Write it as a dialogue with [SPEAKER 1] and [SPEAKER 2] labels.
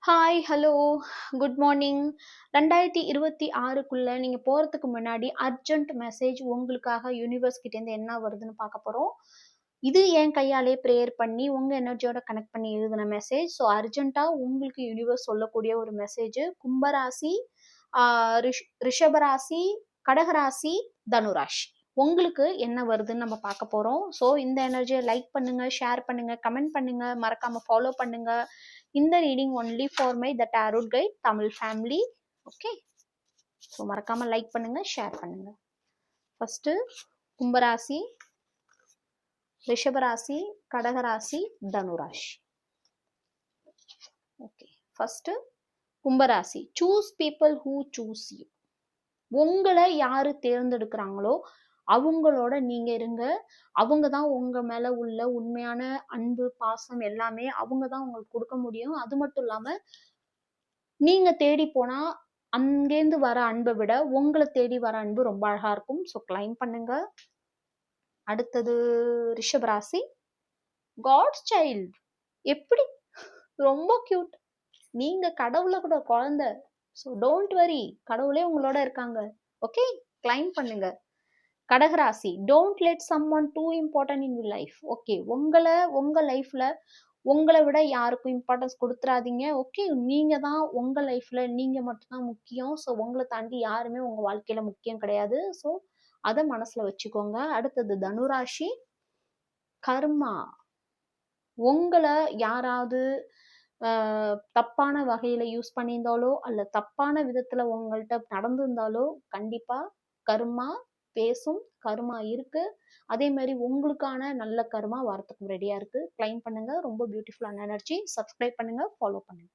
[SPEAKER 1] Hi, hello, good morning. 2026க்குள்ள நீங்க போறதுக்கு முன்னாடி அர்ஜென்ட் மெசேஜ் உங்களுக்காக யூனிவர்ஸ் கிட்டேருந்து என்ன வருதுன்னு பார்க்க போறோம். இது என் கையாலே ப்ரேயர் பண்ணி உங்க எனர்ஜியோட கனெக்ட் பண்ணி எழுதின மெசேஜ். ஸோ அர்ஜென்ட்டா உங்களுக்கு யூனிவர்ஸ் சொல்லக்கூடிய ஒரு மெசேஜ். கும்பராசி, ரிஷபராசி, கடகராசி, தனுராசி. உங்களுக்கு என்ன வருதுன்னு நம்ம பார்க்க போறோம். ஸோ இந்த எனர்ஜியை லைக் பண்ணுங்க, ஷேர் பண்ணுங்க, கமெண்ட் பண்ணுங்க, மறக்காம ஃபாலோ பண்ணுங்க. இந்த reading only for my the tarot guide Tamil family. Okay, so மறக்காம லைக் பண்ணுங்க, ஷேர் பண்ணுங்க. ஃபர்ஸ்ட் கும்பராசி, ரிஷபராசி, கடகராசி, தனுராசி. ஓகே, ஃபர்ஸ்ட் கும்பராசி. Choose people who choose you. உங்களை யாரு தேர்ந்தெடுக்கிறாங்களோ அவங்களோட நீங்க இருங்க. அவங்க தான் உங்க மேல உள்ள உண்மையான அன்பு, பாசம் எல்லாமே அவங்க தான் உங்களுக்கு கொடுக்க முடியும். அது மட்டும் இல்லாம நீங்க தேடி போனா அங்கேருந்து வர அன்பை விட உங்களை தேடி வர அன்பு ரொம்ப அழகா இருக்கும். ஸோ கிளைம் பண்ணுங்க. அடுத்தது ரிஷபராசி. God's child. எப்படி ரொம்ப கியூட். நீங்க கடவுளை கூட குழந்தை. ஸோ டோன்ட் வரி, கடவுளே உங்களோட இருக்காங்க. ஓகே, கிளைம் பண்ணுங்க. கடகராசி. Don't let someone to important in your life. Okay, உங்க லைஃப்ல உங்களை விட யாருக்கும் இம்பார்ட்டன்ஸ் கொடுத்துறாதீங்க. ஓகே, நீங்க தான் உங்க லைஃப்ல நீங்க மட்டும்தான் முக்கியம். ஸோ உங்களை தாண்டி யாருமே உங்க வாழ்க்கையில முக்கியம் கிடையாது. ஸோ அதை மனசுல வச்சுக்கோங்க. அடுத்தது தனுராசி. கர்மா. உங்களை யாராவது தப்பான வகையில யூஸ் பண்ணியிருந்தாலோ அல்ல தப்பான விதத்துல உங்கள்கிட்ட நடந்திருந்தாலோ கண்டிப்பா கர்மா பேசும். கர்மா இருக்கு. அதே மாதிரி உங்களுக்கான நல்ல கர்மா வரத்துக்கு ரெடியா இருக்கு. கிளைம் பண்ணுங்க. ரொம்ப பியூட்டிஃபுல்லான எனர்ஜி. சப்ஸ்கிரைப் பண்ணுங்க, ஃபாலோ பண்ணுங்க.